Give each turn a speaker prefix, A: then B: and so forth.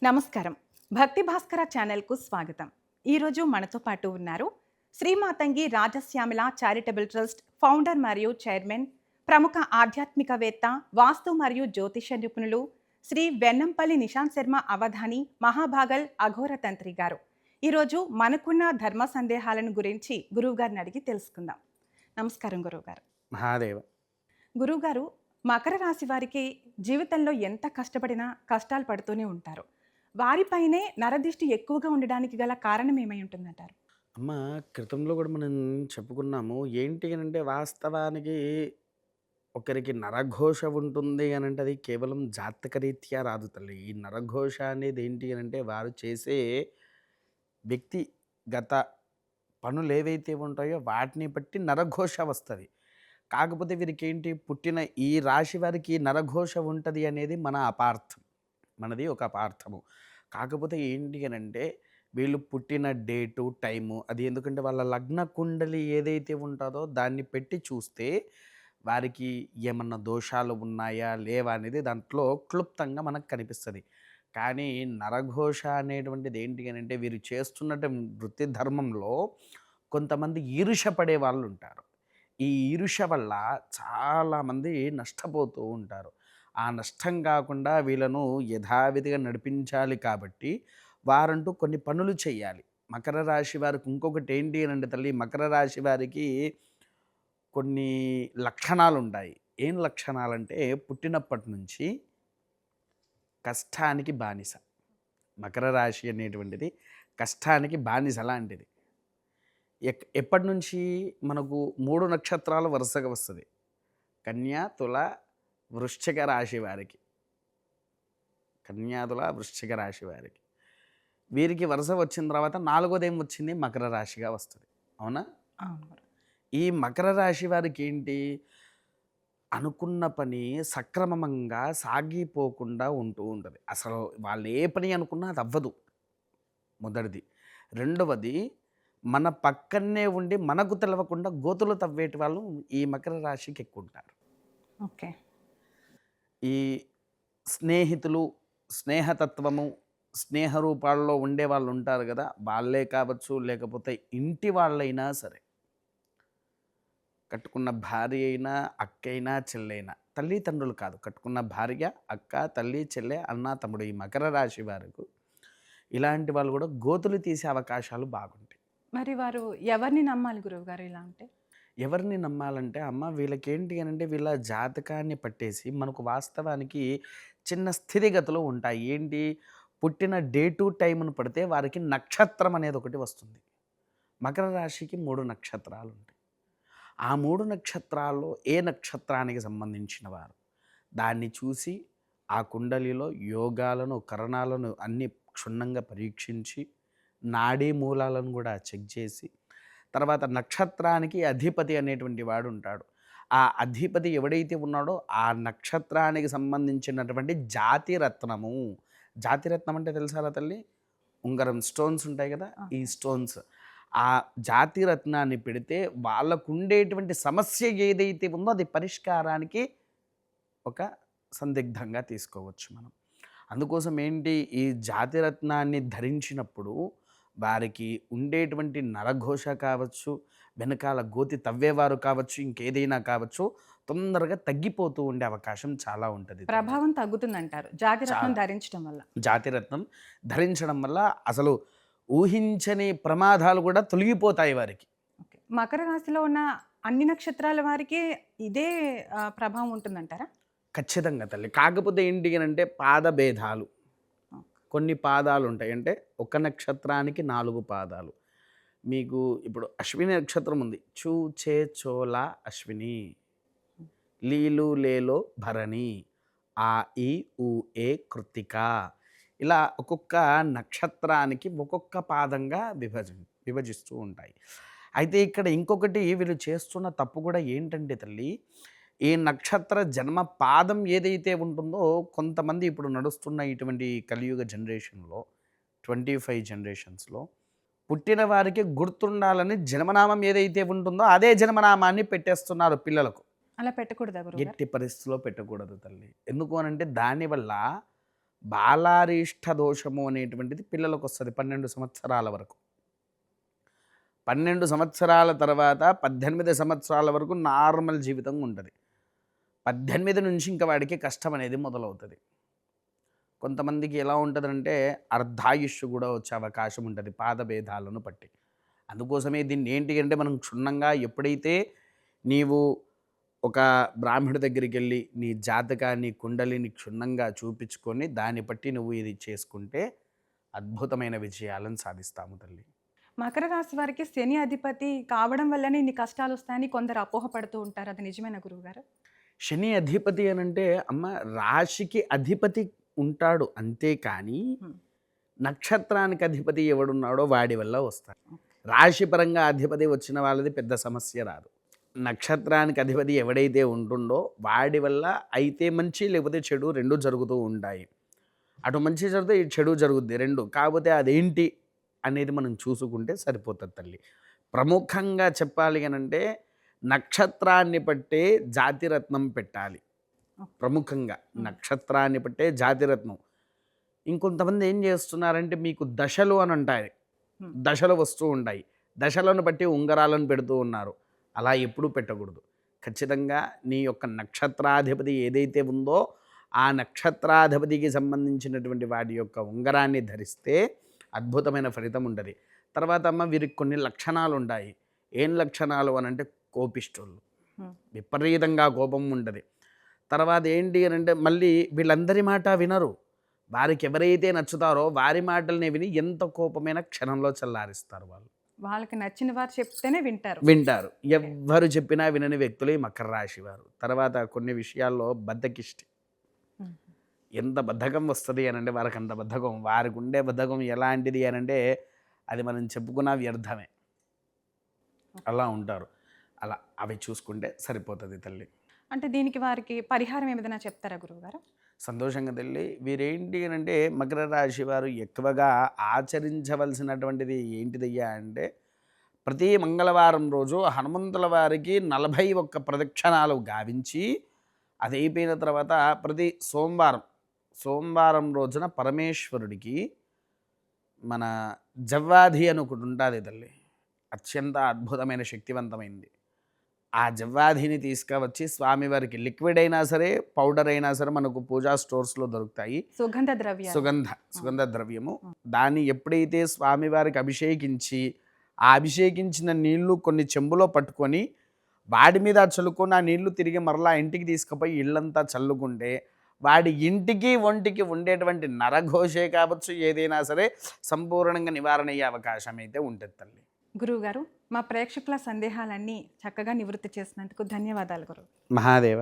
A: నమస్కారం. భక్తి భాస్కర ఛానల్‌కు స్వాగతం. ఈరోజు మనతో పాటు ఉన్నారు శ్రీమాతంగి రాజశ్యామల చారిటబుల్ ట్రస్ట్ ఫౌండర్ మరియు చైర్మన్, ప్రముఖ ఆధ్యాత్మికవేత్త, వాస్తు మరియు జ్యోతిష నిపుణులు శ్రీ వెన్నంపల్లి నిశాంత్ శర్మ అవధాని మహాభాగల్ అఘోర తంత్రి గారు. ఈరోజు మనకున్న ధర్మ సందేహాలను గురించి గురువుగారిని అడిగి తెలుసుకుందాం. నమస్కారం గురువుగారు.
B: మహాదేవ.
A: గురువుగారు, మకర రాశి వారికి జీవితంలో ఎంత కష్టపడినా కష్టాలు పడుతూనే ఉంటారు. వారిపైనే నరదిష్టి ఎక్కువగా ఉండడానికి గల కారణం ఏమై ఉంటుందంటారు?
B: అమ్మ, క్రితంలో కూడా మనం చెప్పుకున్నాము. ఏంటి అనంటే వాస్తవానికి ఒకరికి నరఘోష ఉంటుంది అనంటే అది కేవలం జాతకరీత్యా రాదు తల్లి. ఈ నరఘోష అనేది ఏంటి అనంటే వారు చేసే వ్యక్తిగత పనులేవైతే ఉంటాయో వాటిని బట్టి నరఘోష వస్తది. కాకపోతే వీరికేంటి పుట్టిన ఈ రాశి వారికి నరఘోష ఉంటది అనేది మన అపార్థం. మనది ఒక అపార్థము. కాకపోతే ఏంటి అనంటే వీళ్ళు పుట్టిన డేటు, టైము అది ఎందుకంటే వాళ్ళ లగ్న కుండలి ఏదైతే ఉంటుందో దాన్ని పెట్టి చూస్తే వారికి ఏమన్నా దోషాలు ఉన్నాయా, లేవా అనేది దాంట్లో క్లుప్తంగా మనకు కనిపిస్తది. కానీ నరఘోష అనేటువంటిది ఏంటి అనంటే వీరు చేస్తున్నటువంటి వృత్తి ధర్మంలో కొంతమంది ఈర్ష్య పడే వాళ్ళుంటారు. ఈ ఈర్ష్య వల్ల చాలామంది నష్టపోతూ ఉంటారు. ఆ నష్టం కాకుండా వీళ్ళను యథావిధిగా నడిపించాలి కాబట్టి వారంటూ కొన్ని పనులు చేయాలి. మకర రాశి వారికి ఇంకొకటి ఏంటి అనంటే తల్లి, మకర రాశి వారికి కొన్ని లక్షణాలుంటాయి. ఏం లక్షణాలంటే పుట్టినప్పటి నుంచి కష్టానికి బానిస. మకర రాశి అనేటువంటిది కష్టానికి బానిస లాంటిది. ఎప్పటినుంచి మనకు 3 నక్షత్రాలు వరుసగా వస్తది. కన్యా, తుల, వృశ్చిక రాశి వారికి. కన్యా, తుల, వృశ్చిక రాశి వారికి. వీరికి వరుస వచ్చిన తర్వాత 4వదేం వచ్చింది, మకర రాశిగా వస్తది. అవునా?
A: అవును.
B: ఈ మకర రాశి వారికి ఏంటి, అనుకున్న పని సక్రమంగా సాగిపోకుండా ఉంటూ ఉంటది. అసలు వాళ్ళు ఏ పని అనుకున్నా అది అవ్వదు. మొదటిది. రెండవది, మన పక్కనే ఉండి మనకు తెలవకుండా గోతులు తవ్వేటి వాళ్ళు ఈ మకర రాశికి ఎక్కువుంటారు.
A: ఓకే.
B: ఈ స్నేహితులు, స్నేహతత్వము, స్నేహ రూపాల్లో ఉండేవాళ్ళు ఉంటారు గదా! వాళ్ళే కావచ్చు, లేకపోతే ఇంటి వాళ్ళైనా సరే. కట్టుకున్న భార్య అయినా, అక్కయినా, చెల్లైనా, తల్లిదండ్రులు కాదు. కట్టుకున్న భార్య, అక్క, తల్లి, చెల్లె, అన్న, తమ్ముడు ఈ మకర రాశి వారికి ఇలాంటి వాళ్ళు గూడా గోతులు తీసే అవకాశాలు బాగుంటాయి.
A: మరి వారు ఎవరిని నమ్మాలి గురువుగారు ఇలా అంటే?
B: ఎవరిని నమ్మాలంటే అమ్మ, వీళ్ళకేంటి అనంటే వీళ్ళ జాతకాన్ని పట్టేసి మనకు వాస్తవానికి చిన్న స్థితిగతులు ఉంటాయి. ఏంటి, పుట్టిన డేటు టైంను పడితే వారికి నక్షత్రం అనేది ఒకటి వస్తుంది. మకర రాశికి 3 నక్షత్రాలు ఉంటాయి. ఆ 3 నక్షత్రాల్లో ఏ నక్షత్రానికి సంబంధించిన వారు దాన్ని చూసి ఆ కుండలిలో యోగాలను, కరణాలను అన్నీ క్షుణ్ణంగా పరీక్షించి నాడీ మూలాలను కూడా చెక్ చేసి తర్వాత నక్షత్రానికి అధిపతి అనేటువంటి వాడు ఉంటాడు. ఆ అధిపతి ఎవడైతే ఉన్నాడో ఆ నక్షత్రానికి సంబంధించినటువంటి జాతిరత్నము. జాతిరత్నం అంటే తెలుసారా తల్లి? ఉంగరం స్టోన్స్ ఉంటాయి కదా, ఈ స్టోన్స్. ఆ జాతిరత్నాన్ని పెడితే వాళ్ళకుండేటువంటి సమస్య ఏదైతే ఉందో అది పరిష్కారానికి ఒక సందిగ్ధంగా తీసుకోవచ్చు మనం. అందుకోసం ఏంటి, ఈ జాతిరత్నాన్ని ధరించినప్పుడు వారికి ఉండేటువంటి నరఘోష కావచ్చు, వెనకాల గోతి తవ్వేవారు కావచ్చు, ఇంకేదైనా కావచ్చు, తొందరగా తగ్గిపోతూ ఉండే అవకాశం చాలా ఉంటుంది.
A: ప్రభావం తగ్గుతుందంటారు జాతిరత్నం
B: చాలా.
A: ధరించడం వల్ల.
B: జాతిరత్నం ధరించడం వల్ల అసలు ఊహించని ప్రమాదాలు కూడా తొలగిపోతాయి వారికి.
A: ఓకే. మకర రాశిలో ఉన్న అన్ని నక్షత్రాల వారికి ఇదే ప్రభావం ఉంటుందంటారా?
B: ఖచ్చితంగా తల్లి. కాకపోతే ఏంటి అనంటే పాదభేదాలు. కొన్ని పాదాలు ఉంటాయి. అంటే ఒక నక్షత్రానికి 4 పాదాలు. మీకు ఇప్పుడు అశ్విని నక్షత్రం ఉంది. చూ, చే, చోల, అశ్విని. లీలు, లేలో, భరణి. ఆ, ఈ, ఊ, ఏ, కృత్తిక. ఇలా ఒక్కొక్క నక్షత్రానికి ఒక్కొక్క పాదంగా విభజిస్తూ ఉంటాయి. అయితే ఇక్కడ ఇంకొకటి వీళ్ళు చేస్తున్న తప్పు కూడా ఏంటంటే తల్లి, ఈ నక్షత్ర జన్మ పాదం ఏదైతే ఉంటుందో కొంతమంది ఇప్పుడు నడుస్తున్న ఇటువంటి కలియుగ జనరేషన్లో 25 జనరేషన్స్లో పుట్టిన వారికి గుర్తుండాలని జన్మనామం ఏదైతే ఉంటుందో అదే జన్మనామాన్ని పెట్టేస్తున్నారు పిల్లలకు.
A: అలా పెట్టకూడదా గురువుగారు?
B: ఎట్టి పరిస్థితిలో పెట్టకూడదు తల్లి. ఎందుకు అనంటే దానివల్ల బాలారిష్ట దోషము అనేటువంటిది పిల్లలకు వస్తుంది 12 సంవత్సరాల వరకు. 12 సంవత్సరాల తర్వాత 18 సంవత్సరాల వరకు నార్మల్ జీవితం ఉంటుంది. 18 నుంచి ఇంకా వాడికి కష్టం అనేది మొదలవుతుంది. కొంతమందికి ఎలా ఉంటుందంటే అర్ధాయుష్షు కూడా వచ్చే అవకాశం ఉంటుంది పాదభేదాలను బట్టి. అందుకోసమే దీన్ని ఏంటి అంటే మనం క్షుణ్ణంగా ఎప్పుడైతే నీవు ఒక బ్రాహ్మణుడి దగ్గరికి వెళ్ళి నీ జాతకాన్ని కుండలిని క్షుణ్ణంగా చూపించుకొని దాన్ని బట్టి నువ్వు ఇది చేసుకుంటే అద్భుతమైన విజయాలను సాధిస్తాము తల్లి.
A: మకర రాశి వారికి శని అధిపతి కావడం వల్లనే ఇన్ని కష్టాలు వస్తాయని కొందరు అపోహపడుతూ ఉంటారు. అది నిజమేనా గురువుగారు?
B: శని అధిపతి అని అంటే అమ్మ రాశికి అధిపతి ఉంటాడు అంతే కానీ
A: హ్మ్.
B: నక్షత్రానికి అధిపతి ఎవడున్నాడో వాడి వల్ల వస్తాడు. రాశిపరంగా అధిపతి వచ్చిన వాళ్ళది పెద్ద సమస్య రాదు. నక్షత్రానికి అధిపతి ఎవడైతే ఉంటుండో వాడి వల్ల అయితే మంచి లేకపోతే చెడు రెండు జరుగుతూ ఉంటాయి. అటు మంచి జరిగితే ఇటు చెడు జరుగుద్ది రెండు. కాకపోతే అదేంటి అనేది మనం చూసుకుంటే సరిపోతుంది తల్లి. ప్రముఖంగా చెప్పాలి అనంటే నక్షత్రాన్ని బట్టే జాతిరత్నం పెట్టాలి. ప్రముఖంగా నక్షత్రాన్ని బట్టే జాతిరత్నం. ఇంకొంతమంది ఏం చేస్తున్నారంటే మీకు దశలు అని ఉంటాయి, దశలు వస్తూ ఉంటాయి, దశలను బట్టి ఉంగరాలను పెడుతూ ఉన్నారు. అలా ఎప్పుడూ పెట్టకూడదు. ఖచ్చితంగా నీ యొక్క నక్షత్రాధిపతి ఏదైతే ఉందో ఆ నక్షత్రాధిపతికి సంబంధించినటువంటి వాడి యొక్క ఉంగరాన్ని ధరిస్తే అద్భుతమైన ఫలితం ఉంటుంది. తర్వాత అమ్మ వీరికి కొన్ని లక్షణాలు ఉంటాయి. ఏం లక్షణాలు అని అంటే కోపిష్ఠులు, విపరీతంగా కోపం ఉంటుంది. తర్వాత ఏంటి అని అంటే మళ్ళీ వీళ్ళందరి మాట వినరు. వారికి ఎవరైతే నచ్చుతారో వారి మాటల్ని విని ఎంత కోపమైన క్షణంలో చల్లారిస్తారు.
A: వాళ్ళకి నచ్చిన వారు చెప్తేనే
B: వింటారు. ఎవ్వరు చెప్పినా వినని వ్యక్తులు ఈ మకర రాశి వారు. తర్వాత కొన్ని విషయాల్లో బద్ధకిష్టి. ఎంత బద్ధకం వస్తుంది అని అంటే వారికి అంత బద్ధకం. వారికి ఉండే బద్ధకం ఎలాంటిది అని అంటే అది మనం చెప్పుకున్నా వ్యర్థమే. అలా ఉంటారు. అలా అవి చూసుకుంటే సరిపోతుంది తల్లి.
A: అంటే దీనికి వారికి పరిహారం ఏమైనా చెప్తారా గురువుగారు?
B: సంతోషంగా తల్లి. వీరేంటి అని అంటే మకర రాశి వారు ఎక్కువగా ఆచరించవలసినటువంటిది ఏంటిదయ్యా అంటే ప్రతి మంగళవారం రోజు హనుమంతుల వారికి 41 ప్రదక్షిణాలు గావించి అది అయిపోయిన తర్వాత ప్రతి సోమవారం రోజున పరమేశ్వరుడికి మన జవ్వాది అని ఒకటి ఉంటుంది తల్లి. అత్యంత అద్భుతమైన శక్తివంతమైంది. ఆ జవ్వాదిని తీసుకువచ్చి స్వామివారికి లిక్విడ్ అయినా సరే పౌడర్ అయినా సరే మనకు పూజా స్టోర్స్లో దొరుకుతాయి. సుగంధ ద్రవ్యము. దాన్ని ఎప్పుడైతే స్వామివారికి అభిషేకించి ఆ అభిషేకించిన నీళ్లు కొన్ని చెంబులో పట్టుకొని వాడి మీద చల్లుకొని ఆ నీళ్లు తిరిగి మరలా ఇంటికి తీసుకుపోయి ఇళ్ళంతా చల్లుకుంటే వాడి ఇంటికి ఒంటికి ఉండేటువంటి నరఘోషే కావచ్చు ఏదైనా సరే సంపూర్ణంగా నివారణ అయ్యే అవకాశం అయితే ఉంటుంది తల్లి.
A: గురువుగారు, మా ప్రేక్షకుల సందేహాలన్నీ చక్కగా నివృత్తి చేసినందుకు ధన్యవాదాలు గురువు.
B: మహాదేవ.